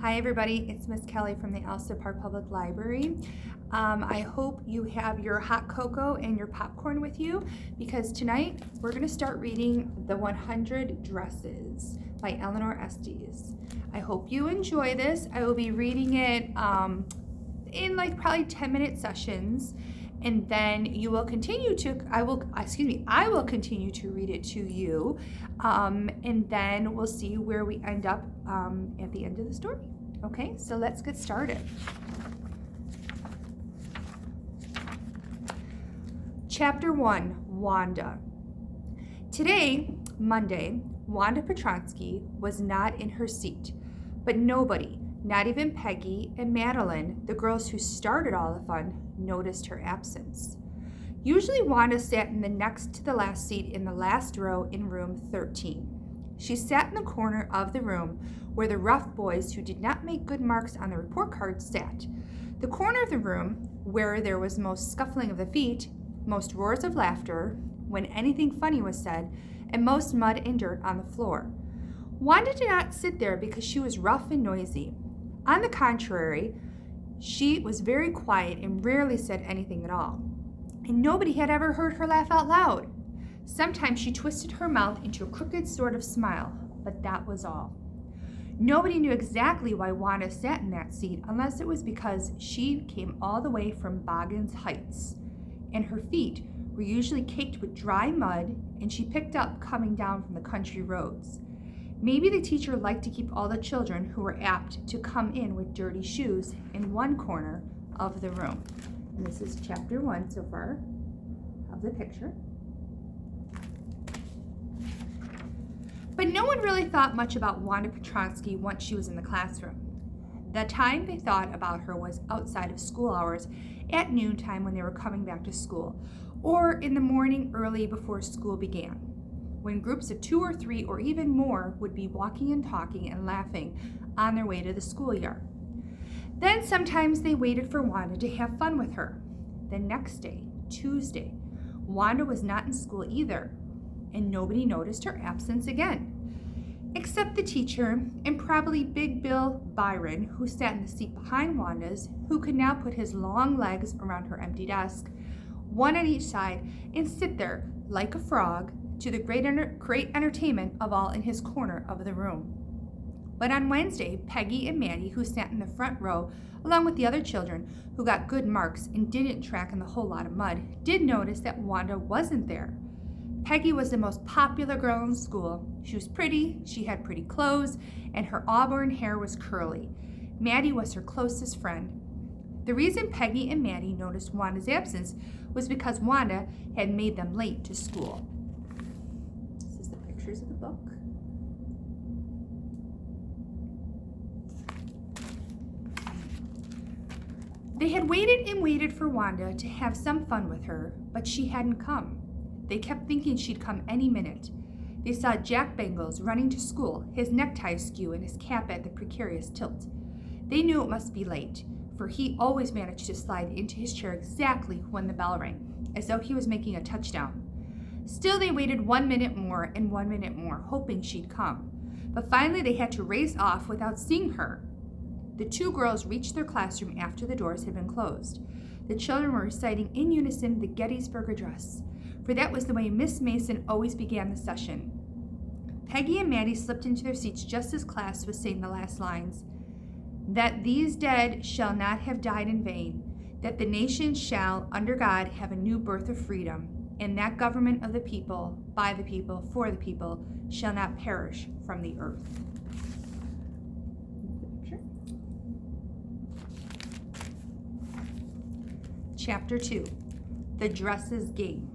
Hi everybody, it's Miss Kelly from the Elster Park Public Library. I hope you have your hot cocoa and your popcorn with you because tonight we're going to start reading The 100 Dresses by Eleanor Estes. I hope you enjoy this. I will be reading it in probably 10-minute sessions, and then you will continue to, I will continue to read it to you, and then we'll see where we end up at the end of the story. Okay, so let's get started. Chapter 1, Wanda. Today, Monday, Wanda Petronsky was not in her seat, but nobody, not even Peggy and Madeline, the girls who started all the fun, noticed her absence. Usually Wanda sat in the next to the last seat in the last row in room 13. She sat in the corner of the room where the rough boys who did not make good marks on the report cards sat. The corner of the room where there was most scuffling of the feet, most roars of laughter when anything funny was said, and most mud and dirt on the floor. Wanda did not sit there because she was rough and noisy. On the contrary, she was very quiet and rarely said anything at all. And nobody had ever heard her laugh out loud. Sometimes she twisted her mouth into a crooked sort of smile, but that was all. Nobody knew exactly why Wanda sat in that seat unless it was because she came all the way from Boggin's Heights, and her feet were usually caked with dry mud, and she picked up coming down from the country roads. Maybe the teacher liked to keep all the children who were apt to come in with dirty shoes in one corner of the room. And this is chapter 1 so far of the picture. But no one really thought much about Wanda Petronsky once she was in the classroom. The time they thought about her was outside of school hours at noontime when they were coming back to school, or in the morning early before school began, when groups of 2 or 3 or even more would be walking and talking and laughing on their way to the schoolyard. Then sometimes they waited for Wanda to have fun with her. The next day, Tuesday, Wanda was not in school either, and nobody noticed her absence again, except the teacher and probably Big Bill Byron, who sat in the seat behind Wanda's, who could now put his long legs around her empty desk, one on each side, and sit there like a frog to the great entertainment of all in his corner of the room. But on Wednesday, Peggy and Maddie, who sat in the front row, along with the other children who got good marks and didn't track in the whole lot of mud, did notice that Wanda wasn't there. Peggy was the most popular girl in school. She was pretty, she had pretty clothes, and her auburn hair was curly. Maddie was her closest friend. The reason Peggy and Maddie noticed Wanda's absence was because Wanda had made them late to school. This is the pictures of the book. They had waited and waited for Wanda to have some fun with her, but she hadn't come. They kept thinking she'd come any minute. They saw Jack Bangles running to school, his necktie askew and his cap at the precarious tilt. They knew it must be late, for he always managed to slide into his chair exactly when the bell rang, as though he was making a touchdown. Still, they waited 1 minute more and 1 minute more, hoping she'd come. But finally, they had to race off without seeing her. The 2 girls reached their classroom after the doors had been closed. The children were reciting in unison the Gettysburg Address, for that was the way Miss Mason always began the session. Peggy and Maddie slipped into their seats just as class was saying the last lines. That these dead shall not have died in vain, that the nation shall, under God, have a new birth of freedom, and that government of the people, by the people, for the people, shall not perish from the earth. Chapter 2, The Dresses Game.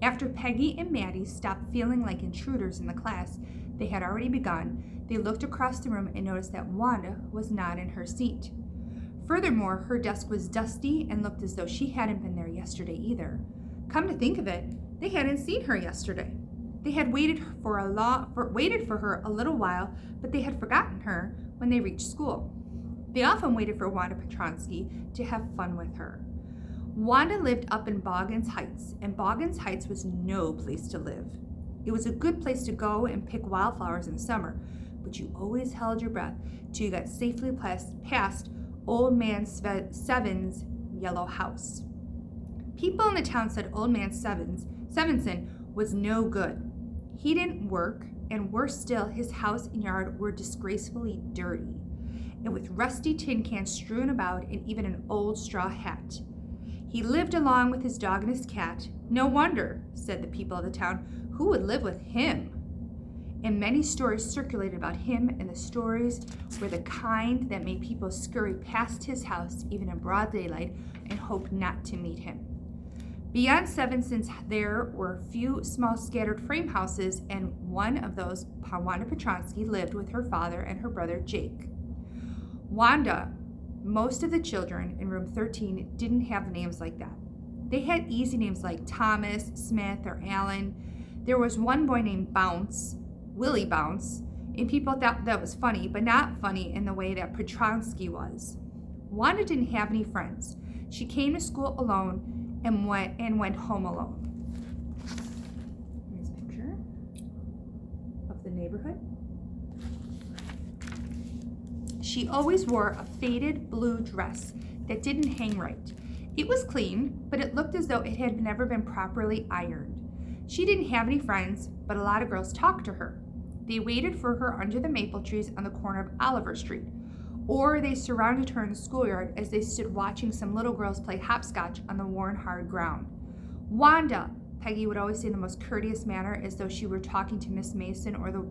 After Peggy and Maddie stopped feeling like intruders in the class they had already begun, they looked across the room and noticed that Wanda was not in her seat. Furthermore, her desk was dusty and looked as though she hadn't been there yesterday either. Come to think of it, they hadn't seen her yesterday. They had waited for her a little while, but they had forgotten her when they reached school. They often waited for Wanda Petronsky to have fun with her. Wanda lived up in Boggin's Heights, and Boggin's Heights was no place to live. It was a good place to go and pick wildflowers in summer, but you always held your breath till you got safely past Old Man Seven's yellow house. People in the town said Old Man Sevenson was no good. He didn't work, and worse still, his house and yard were disgracefully dirty, and with rusty tin cans strewn about and even an old straw hat. He lived along with his dog and his cat. No wonder, said the people of the town, who would live with him? And many stories circulated about him, and the stories were the kind that made people scurry past his house even in broad daylight and hope not to meet him. Beyond Sevenson's there were a few small scattered frame houses, and one of those Wanda Petronsky lived with her father and her brother Jake. Wanda, most of the children in room 13 didn't have names like that. They had easy names like Thomas, Smith, or Alan. There was one boy named Bounce, Willie Bounce, and people thought that was funny, but not funny in the way that Petronsky was. Wanda didn't have any friends. She came to school alone and went home alone. Here's a picture of the neighborhood. She always wore a faded blue dress that didn't hang right. It was clean, but it looked as though it had never been properly ironed. She didn't have any friends, but a lot of girls talked to her. They waited for her under the maple trees on the corner of Oliver Street, or they surrounded her in the schoolyard as they stood watching some little girls play hopscotch on the worn, hard ground. Wanda, Peggy would always say in the most courteous manner, as though she were talking to Miss Mason or the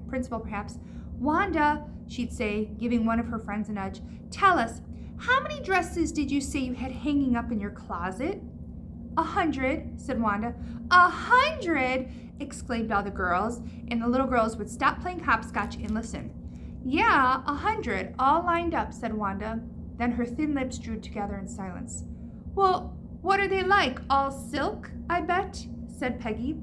principal perhaps. Wanda, she'd say, giving one of her friends a nudge, tell us, how many dresses did you say you had hanging up in your closet? 100, said Wanda. 100, exclaimed all the girls, and the little girls would stop playing hopscotch and listen. Yeah, 100, all lined up, said Wanda. Then her thin lips drew together in silence. Well, what are they like? All silk, I bet, said Peggy.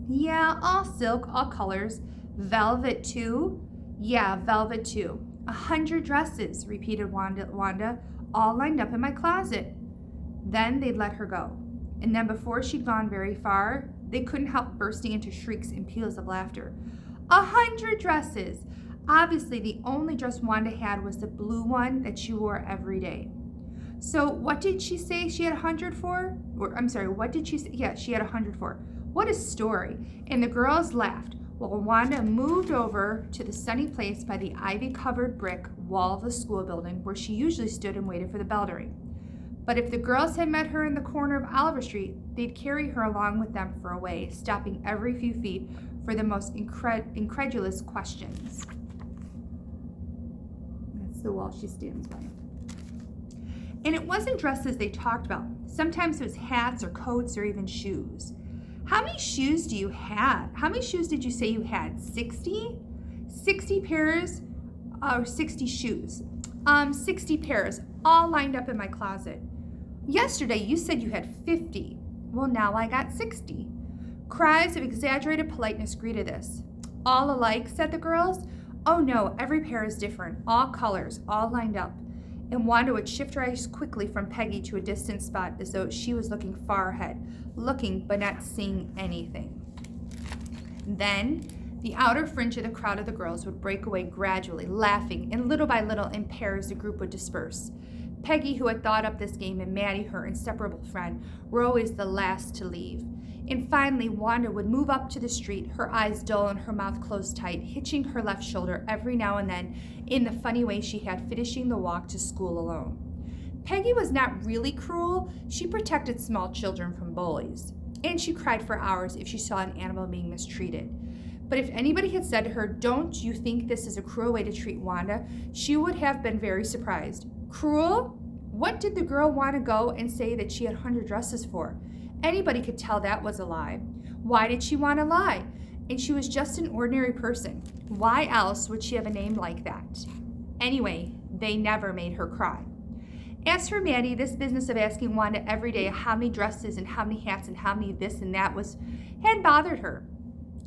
Yeah, all silk, all colors. Velvet, too? Yeah, velvet, too. 100 dresses, repeated Wanda, all lined up in my closet. Then they'd let her go. And then before she'd gone very far, they couldn't help bursting into shrieks and peals of laughter. 100 dresses! Obviously, the only dress Wanda had was the blue one that she wore every day. So what did she say she had 100 for? What did she say? Yeah, she had 100 for. What a story. And the girls laughed while Wanda moved over to the sunny place by the ivy-covered brick wall of the school building where she usually stood and waited for the bell to ring. But if the girls had met her in the corner of Oliver Street, they'd carry her along with them for a way, stopping every few feet for the most incredulous questions. That's the wall she stands by. And it wasn't dresses they talked about. Sometimes it was hats or coats or even shoes. How many shoes do you have? How many shoes did you say you had? 60? 60 pairs or 60 shoes? 60 pairs, all lined up in my closet. Yesterday you said you had 50. Well, now I got 60. Cries of exaggerated politeness greeted this. All alike, said the girls. Oh no, every pair is different, all colors, all lined up. And Wanda would shift her eyes quickly from Peggy to a distant spot as though she was looking far ahead, looking but not seeing anything. Then the outer fringe of the crowd of the girls would break away gradually, laughing, and little by little in pairs the group would disperse. Peggy, who had thought up this game, and Maddie, her inseparable friend, were always the last to leave. And finally, Wanda would move up to the street, her eyes dull and her mouth closed tight, hitching her left shoulder every now and then in the funny way she had finishing the walk to school alone. Peggy was not really cruel. She protected small children from bullies. And she cried for hours if she saw an animal being mistreated. But if anybody had said to her, "Don't you think this is a cruel way to treat Wanda?" she would have been very surprised. Cruel? What did the girl want to go and say that she had 100 dresses for? Anybody could tell that was a lie. Why did she want to lie? And she was just an ordinary person. Why else would she have a name like that? Anyway, they never made her cry. As for Maddie, this business of asking Wanda every day how many dresses and how many hats and how many this and that had bothered her.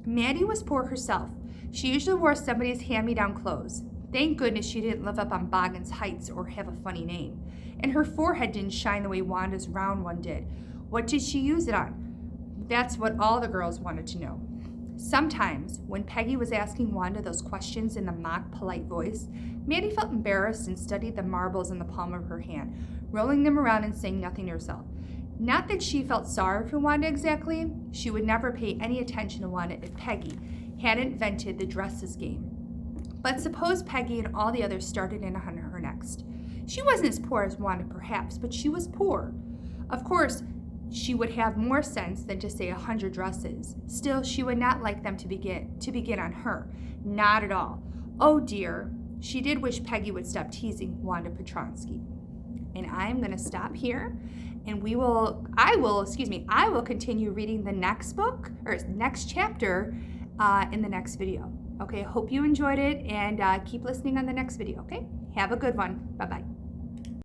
Maddie was poor herself. She usually wore somebody's hand-me-down clothes. Thank goodness she didn't live up on Boggin's Heights or have a funny name. And her forehead didn't shine the way Wanda's round one did. What did she use it on? That's what all the girls wanted to know. Sometimes, when Peggy was asking Wanda those questions in the mock polite voice, Maddie felt embarrassed and studied the marbles in the palm of her hand, rolling them around and saying nothing to herself. Not that she felt sorry for Wanda exactly. She would never pay any attention to Wanda if Peggy hadn't invented the dresses game. But suppose Peggy and all the others started in on her next. She wasn't as poor as Wanda, perhaps, but she was poor. Of course, she would have more sense than to say 100 dresses. Still, she would not like them to begin on her. Not at all. Oh dear, she did wish Peggy would stop teasing Wanda Petronsky. And I'm going to stop here, and I will continue reading the next book, or next chapter, in the next video. Okay, hope you enjoyed it, and keep listening on the next video, okay? Have a good one. Bye-bye.